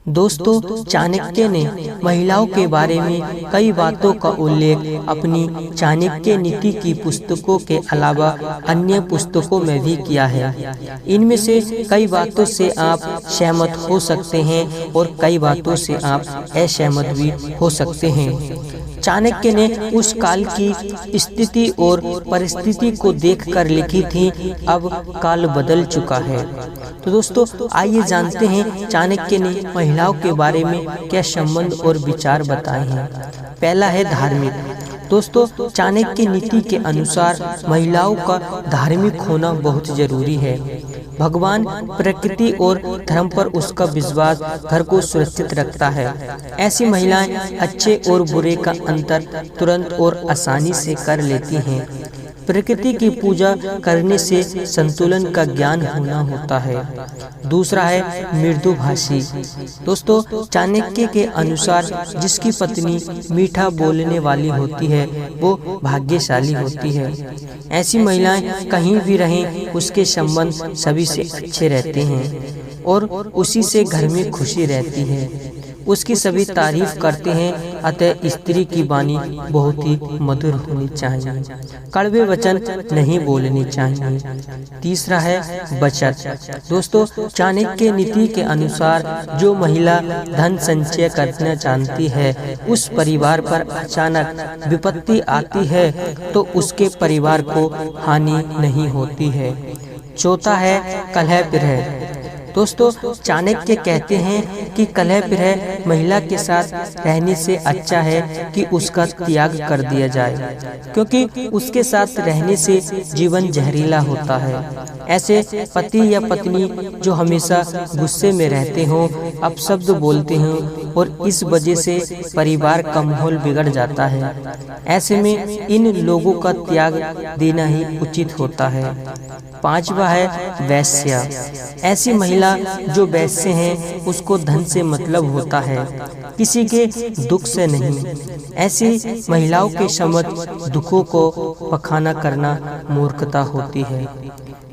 दोस्तों, चाणक्य ने महिलाओं के बारे में कई बातों का उल्लेख अपनी चाणक्य नीति की पुस्तकों के अलावा अन्य पुस्तकों में भी किया है। इनमें से कई बातों से आप सहमत हो सकते हैं और कई बातों से आप असहमत भी हो सकते हैं। चाणक्य ने उस काल की स्थिति और परिस्थिति को देखकर लिखी थी। अब काल बदल चुका है। तो दोस्तों, आइए जानते हैं चाणक्य ने महिलाओं के बारे में क्या संबंध और विचार बताए हैं। पहला है धार्मिक। दोस्तों, चाणक्य नीति के अनुसार महिलाओं का धार्मिक होना बहुत जरूरी है। भगवान, प्रकृति और धर्म पर उसका विश्वास घर को सुरक्षित रखता है। ऐसी महिलाएं अच्छे और बुरे का अंतर तुरंत और आसानी से कर लेती हैं। प्रकृति की पूजा करने से संतुलन का ज्ञान होना होता है। दूसरा है मृदुभाषी। दोस्तों, चाणक्य के अनुसार जिसकी पत्नी मीठा बोलने वाली होती है वो भाग्यशाली होती है। ऐसी महिलाएं कहीं भी रहें उसके संबंध सभी से अच्छे रहते हैं और उसी से घर में खुशी रहती है। उसकी सभी तारीफ करते हैं। अतः स्त्री की वाणी बहुत ही मधुर होनी चाहिए, कड़वे वचन नहीं बोलने चाहिए। तीसरा है बचत। दोस्तों, चाणक्य नीति के अनुसार जो महिला धन संचय करना जानती है उस परिवार पर अचानक विपत्ति आती है तो उसके परिवार को हानि नहीं होती है। चौथा है कलह विरह। दोस्तों, चाणक्य कहते हैं कि कलह विरह महिला के साथ रहने से अच्छा है कि उसका त्याग कर दिया जाए, क्योंकि उसके साथ रहने से जीवन जहरीला होता है। ऐसे पति या पत्नी जो हमेशा गुस्से में रहते हों, अपशब्द बोलते हों और इस वजह से परिवार का माहौल बिगड़ जाता है, ऐसे में इन लोगों का त्याग देना ही उचित होता है। पांचवा है वैश्या। ऐसी महिला जो वैश्य हैं उसको धन से मतलब होता है, किसी के दुख से नहीं। ऐसी महिलाओं के समक्ष दुखों को बखाना करना मूर्खता होती है।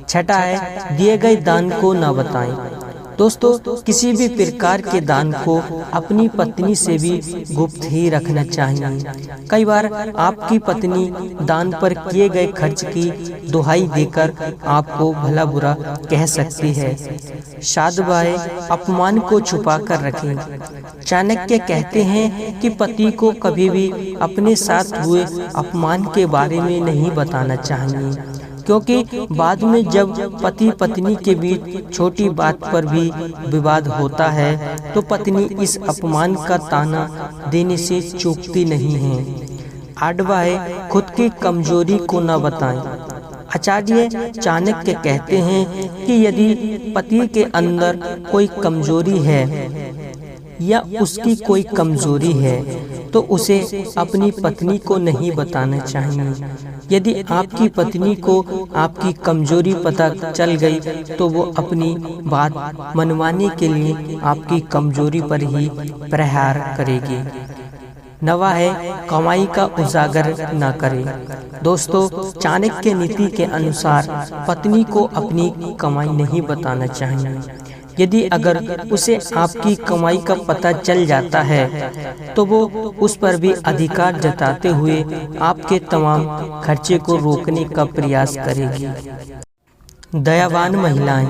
छठा है दिए गए दान को न बताएं। दोस्तों, किसी भी प्रकार के दान को अपनी पत्नी से भी गुप्त ही रखना चाहिए। कई बार आपकी पत्नी दान पर किए गए खर्च की दुहाई देकर आपको भला बुरा कह सकती है। साधुभाई अपमान को छुपा कर रखें। चाणक्य कहते हैं कि पति को कभी भी अपने साथ हुए अपमान के बारे में नहीं बताना चाहिए, क्योंकि बाद में जब पति पत्नी के बीच छोटी बात पर भी विवाद होता है तो पत्नी इस अपमान का ताना देने से चूकती नहीं है। आठवां है खुद की कमजोरी को न बताएं। आचार्य चाणक्य कहते हैं कि यदि पति के अंदर कोई कमजोरी है या उसकी कोई कमजोरी है तो उसे अपनी पत्नी को नहीं बताना चाहिए। यदि आपकी पत्नी को आपकी कमजोरी पता चल गई तो वो अपनी बात मनवाने के लिए आपकी कमजोरी पर ही प्रहार करेगी। नवा है कमाई का उजागर न करें। दोस्तों, चाणक्य नीति के अनुसार पत्नी को अपनी कमाई नहीं बताना चाहिए। यदि अगर उसे आपकी कमाई का पता चल जाता है तो वो उस पर भी अधिकार जताते हुए आपके तमाम खर्चे को रोकने का प्रयास करेगी। दयावान महिलाएं।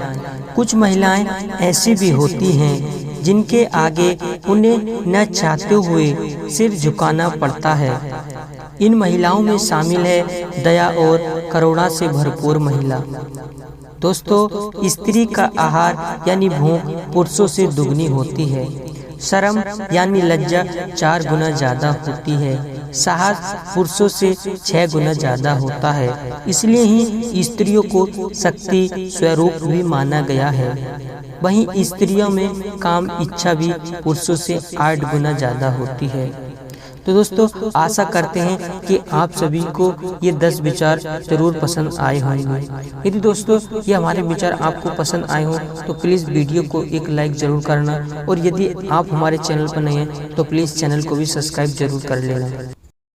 कुछ महिलाएं ऐसी भी होती हैं जिनके आगे उन्हें न चाहते हुए सिर झुकाना पड़ता है। इन महिलाओं में शामिल है दया और करुणा से भरपूर महिला। दोस्तों, स्त्री का आहार यानी भूख पुरुषों से दुगनी होती है। शर्म यानी लज्जा 4 गुना ज्यादा होती है। साहस पुरुषों से 6 गुना ज्यादा होता है। इसलिए ही स्त्रियों को शक्ति स्वरूप भी माना गया है। वहीं स्त्रियों में काम इच्छा भी पुरुषों से 8 गुना ज्यादा होती है। तो दोस्तों, आशा करते हैं कि आप सभी को ये 10 विचार जरूर पसंद आए होंगे। यदि दोस्तों ये हमारे विचार आपको पसंद आए हों तो प्लीज़ वीडियो को एक लाइक जरूर करना, और यदि आप हमारे चैनल पर नए हैं तो प्लीज़ चैनल को भी सब्सक्राइब जरूर कर लेना।